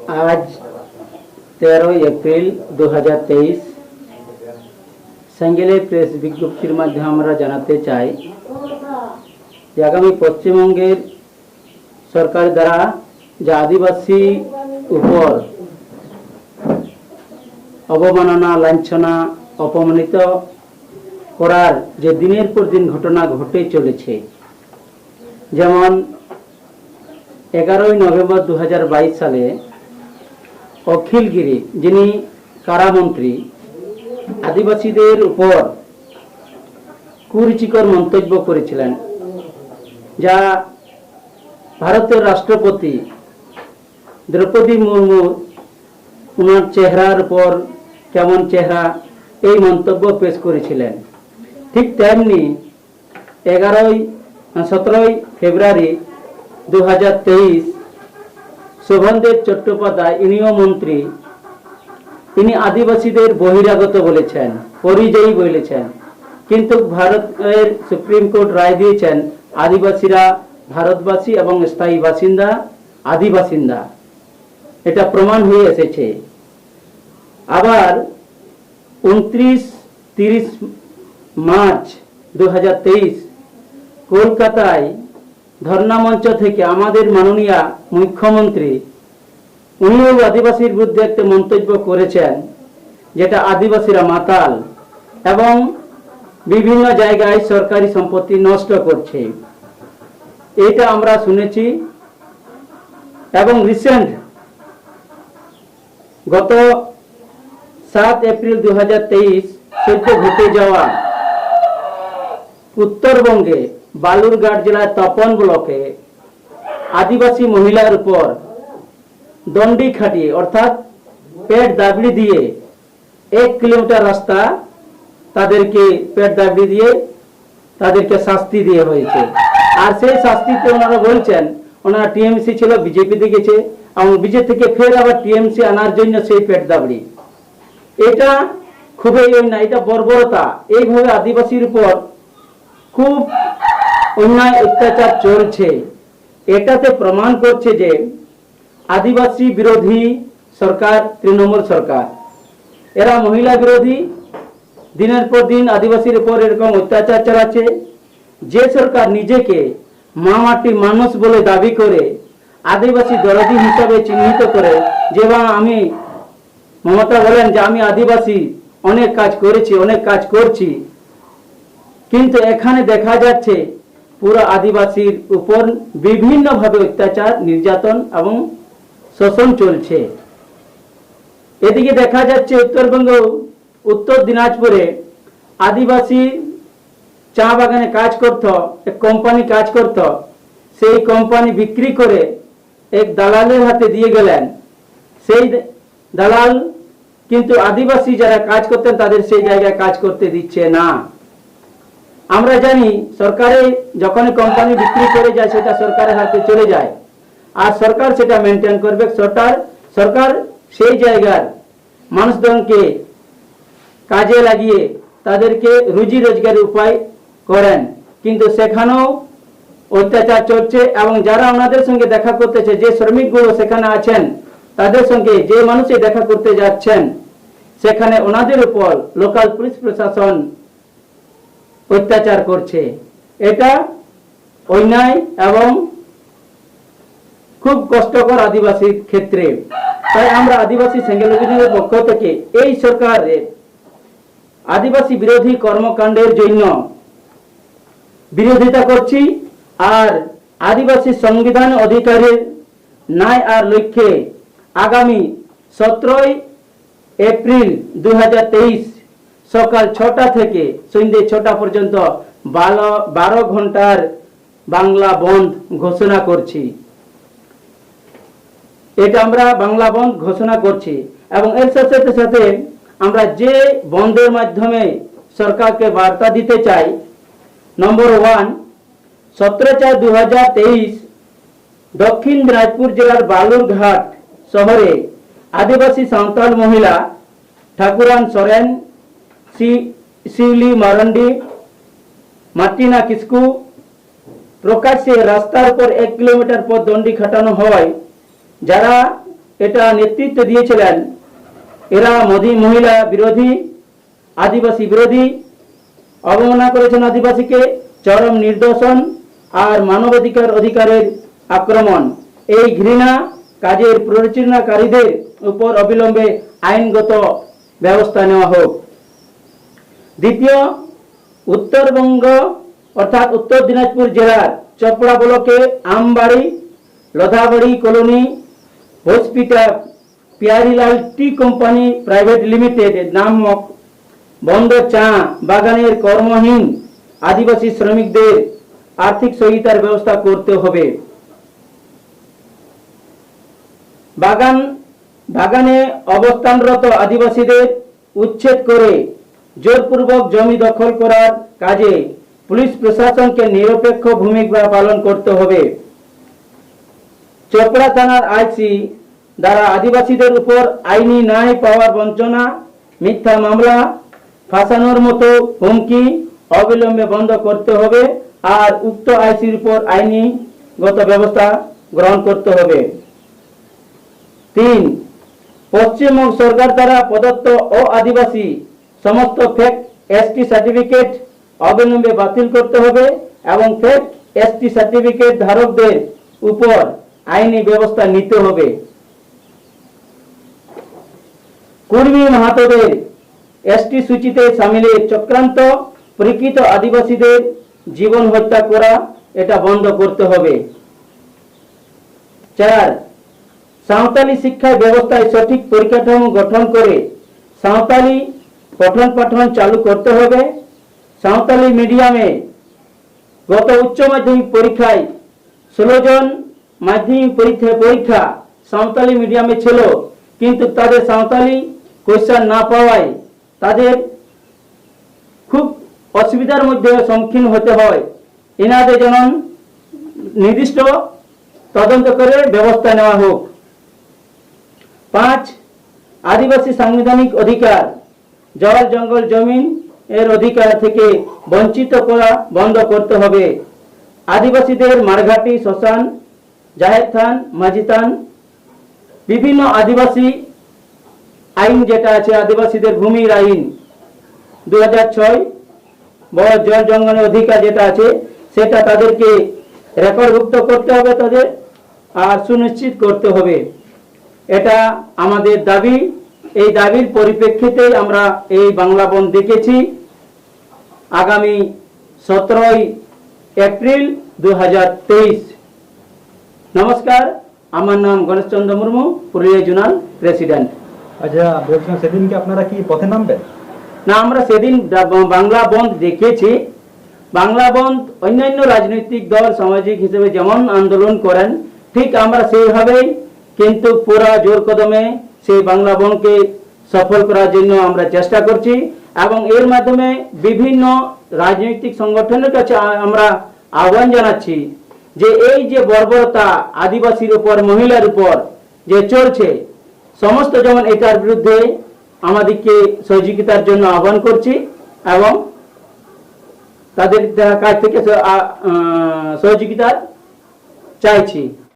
आज 13 April 2023 সেঙ্গেলে press বিজ্ঞপ্তির মাধ্যমে আমরা জানাতে চাই যে আগামী পশ্চিমবঙ্গের সরকার দ্বারা যে আদিবাসী উপর অবমাননা, লাঞ্ছনা, অপমানিত করার যে দিনের পর দিন ঘটনা ঘটে চলেছে, যেমন 11 নভেম্বর 2022 সালে অখিল গিরি, যিনি কারামন্ত্রী, আদিবাসীদের উপর কুরুচিকর মন্তব্য করেছিলেন, যা ভারতের রাষ্ট্রপতি দ্রৌপদী মুর্মু ওনার চেহারার উপর কেমন চেহারা এই মন্তব্য পেশ করেছিলেন। ঠিক তেমনি 17 ফেব্রুয়ারি 2023 শোভনদেব চট্টোপাধ্যায়, ইনিও মন্ত্রী, তিনি আদিবাসীদের বহিরাগত বলেছেন, পরিযায়ী বলেছেন, কিন্তু ভারতের সুপ্রিম কোর্ট রায় দিয়েছেন আদিবাসীরা ভারতবাসী এবং স্থায়ী বাসিন্দা আদিবাসিন্দা, এটা প্রমাণ হয়ে এসেছে। আবার 29-30 মার্চ 2023 কলকাতায় ধর্ণা মঞ্চ থেকে আমাদের মাননীয় মুখ্যমন্ত্রী উনিও আদিবাসীর বিরুদ্ধে একটা মন্তব্য করেছেন, যেটা আদিবাসীরা মাতাল এবং বিভিন্ন জায়গায় সরকারি সম্পত্তি নষ্ট করছে, এটা আমরা শুনেছি। এবং রিসেন্ট গত 7 এপ্রিল 2023 সদ্য ঘটে যাওয়া উত্তরবঙ্গে বালুরঘাট জেলার তপন ব্লকে আদিবাসী মহিলার উপর দণ্ডি খাটিয়ে, অর্থাৎ পেট দাবড়ি দিয়ে 1 কিলোমিটার রাস্তা তাদেরকে পেট দাবড়ি দিয়ে তাদেরকে শাস্তি দিয়ে হয়েছে। আর সেই শাস্তিতে ওনারা বলছেন ওনারা টিএমসি ছিল, বিজেপিতে গেছে এবং বিজেপি থেকে ফের আবার টিএমসি আনার জন্য সেই পেট দাবড়ি, এটা খুবই অন্যায়, এটা বর্বরতা। এইভাবে আদিবাসীর উপর খুব অন্যায় অত্যাচার চলছে। এটাতে প্রমাণ করছে যে আদিবাসী বিরোধী সরকার তৃণমূল সরকার, এরা মহিলা বিরোধী, দিনের পর দিন আদিবাসীর উপর এরকম অত্যাচার চালাচ্ছে। যে সরকার নিজেকে মা মাটি মানুষ বলে দাবি করে, আদিবাসী দরদি হিসাবে চিহ্নিত করে, যে আমি মমতা বলেন যে আমি আদিবাসী অনেক কাজ করেছি, অনেক কাজ করছি, কিন্তু এখানে দেখা যাচ্ছে পুরো আদিবাসীর উপর বিভিন্নভাবে অত্যাচার, নির্যাতন এবং শোষণ চলছে। এদিকে দেখা যাচ্ছে উত্তরবঙ্গ, উত্তর দিনাজপুরে আদিবাসী চা বাগানে কাজ করত, এক কোম্পানি কাজ করত, সেই কোম্পানি বিক্রি করে এক দালালের হাতে দিয়ে গেলেন। সেই দালাল কিন্তু আদিবাসী যারা কাজ করতেন তাদের সেই জায়গায় কাজ করতে দিচ্ছে না। আমরা জানি সরকারে যখন কোম্পানি বিক্রি করে যায় সেটা সরকারের হাতে চলে যায়, আর সরকার সেটা মেনটেন করবে। সরকার সেই জায়গার মানুষজনকে কাজে লাগিয়ে তাদেরকে রুজি রোজগারের উপায় করেন, কিন্তু সেখানেও অত্যাচার চলছে। এবং যারা ওনাদের সঙ্গে দেখা করতেছে, যে শ্রমিকগুলো সেখানে আছেন, তাদের সঙ্গে যে মানুষে দেখা করতে যাচ্ছেন, সেখানে ওনাদের উপর লোকাল পুলিশ প্রশাসন অত্যাচার করছে। এটা অন্যায় এবং খুব কষ্টকর আদিবাসীর ক্ষেত্রে। তাই আমরা আদিবাসী সেঙ্গেল অভিযানের পক্ষ থেকে এই সরকারের আদিবাসী বিরোধী কর্মকাণ্ডের জন্য বিরোধিতা করছি। আর আদিবাসী সংবিধান অধিকারের ন্যায় আর লক্ষ্যে আগামী 17 এপ্রিল 2023 সকাল 6টা থেকে সন্ধ্যে 6টা পর্যন্ত 12 ঘন্টার বাংলা বন্ধ ঘোষণা করছি। এটা আমরা বাংলা বন্ধ ঘোষণা করছি। এবং এর সাথে সাথে আমরা যে বন্ধের মাধ্যমে সরকারকে বার্তা দিতে চাই, নম্বর 1, 17/4/2023 দক্ষিণ দিনাজপুর জেলার বালুরঘাট শহরে আদিবাসী সাঁওতাল মহিলা ঠাকুরান সোরেন, শিউলি মারন্ডি, মার্টিনা কিসকু প্রকাশ্যে রাস্তার উপর 1 কিলোমিটার পথ দণ্ডি খাটানো হয়। যারা এটা নেতৃত্ব দিয়েছিলেন, এরা মহিলা বিরোধী, আদিবাসী বিরোধী, অবমাননা করেছেন আদিবাসীকে, চরম নির্দর্শন আর মানবাধিকার অধিকারের আক্রমণ। এই ঘৃণা কাজের প্ররোচনাকারীদের উপর অবিলম্বে আইনগত ব্যবস্থা নেওয়া হোক। দ্বিতীয়, উত্তরবঙ্গ অর্থাৎ উত্তর দিনাজপুর জেলার চপড়া ব্লকে আমবাড়ি, লধাবাড়ি কলোনি, হসপিটাল, পিয়ারিলাল টি কোম্পানি প্রাইভেট লিমিটেড নামক বন্ধ চা বাগানের কর্মহীন আদিবাসী শ্রমিকদের আর্থিক সহায়তার ব্যবস্থা করতে হবে। বাগানে অবস্থানরত আদিবাসীদের উচ্ছেদ করে জোরপূর্বক জমি দখল করার কাজে পুলিশ প্রশাসনকে নিরপেক্ষ ভূমিকা পালন করতে হবে। চপড়া থানার আইসি দ্বারা আদিবাসীদের উপর আইনি ন্যায় পাওয়ার বঞ্চনা, মিথ্যা মামলা, ফাঁসানোর মতো হুমকি অবিলম্বে বন্ধ করতে হবে আর উক্ত আইসির উপর আইনিগত ব্যবস্থা গ্রহণ করতে হবে। 3, পশ্চিমবঙ্গ সরকার দ্বারা প্রদত্ত ও আদিবাসী সমস্ত ফেক এসটি সার্টিফিকেট অবিলম্বে বাতিল করতে হবে এবং ফেক এসটি সার্টিফিকেট ধারকদের উপর আইনি ব্যবস্থা নিতে হবে। কুর্মী মাহাতোদের এসটি সূচিতে সামিলের চক্রান্ত, প্রকৃত আদিবাসীদের জীবন হত্যা করা, এটা বন্ধ করতে হবে। 4, সাঁওতালি শিক্ষা ব্যবস্থায় সঠিক পরিকাঠামো গঠন করে সাঁওতালি পঠন পাঠন চালু করতে হবে। সাঁওতালি মিডিয়ামে গত উচ্চ মাধ্যমিক পরীক্ষায় 16 জন মাধ্যমিক পরীক্ষা সাঁওতালি মিডিয়ামে ছিল, কিন্তু তাদের সাঁওতালি কোশ্চেন না পাওয়ায় তাদের খুব অসুবিধার মধ্যে সম্মুখীন হতে হয়। এনাদের যেন নির্দিষ্ট তদন্ত করে ব্যবস্থা নেওয়া হোক। 5, আদিবাসী সাংবিধানিক অধিকার, জল জঙ্গল জমিন এর অধিকার থেকে বঞ্চিত করা বন্ধ করতে হবে। আদিবাসীদের মারঘাটি, শ্মশান, জাহের থান, মাঝি থান, বিভিন্ন আদিবাসী আইন যেটা আছে, আদিবাসীদের ভূমির আইন 2006, বড় জল জঙ্গলের অধিকার যেটা আছে সেটা তাদেরকে রেকর্ডভুক্ত করতে হবে তাদের, আর সুনিশ্চিত করতে হবে। এটা আমাদের দাবি। এই দাবির পরিপ্রেক্ষিতে আমরা এই বাংলা বন্ধ ডেকেছি আগামী 17 এপ্রিল 2023। নমস্কার, আমার নাম গণেশ চন্দ্র মুর্মু, পুরুলিয়া জোনাল প্রেসিডেন্ট। আচ্ছা, বলছিলাম সেদিনকে আপনারা কি পথে নামবেন? না, আমরা সেদিন বাংলা বন্ধ দেখেছি। বাংলা বন্ধ অন্যান্য রাজনৈতিক দল সামাজিক হিসেবে যেমন আন্দোলন করেন ঠিক আমরা সেইভাবেই, কিন্তু পুরা জোর কদমে সেই বাংলা বন্ধকে সফল করার জন্য আমরা চেষ্টা করছি এবং এর মাধ্যমে বিভিন্ন রাজনৈতিক সংগঠনের কাছে আমরা আহ্বান জানাচ্ছি যে এই যে বর্বরতা আদিবাসীর উপর, মহিলার উপর যে চলছে, সমস্ত যেমন এটার বিরুদ্ধে আমাদেরকে সহযোগিতার জন্য আহ্বান করছি এবং তাদের কাছ থেকে সহযোগিতা চাইছি।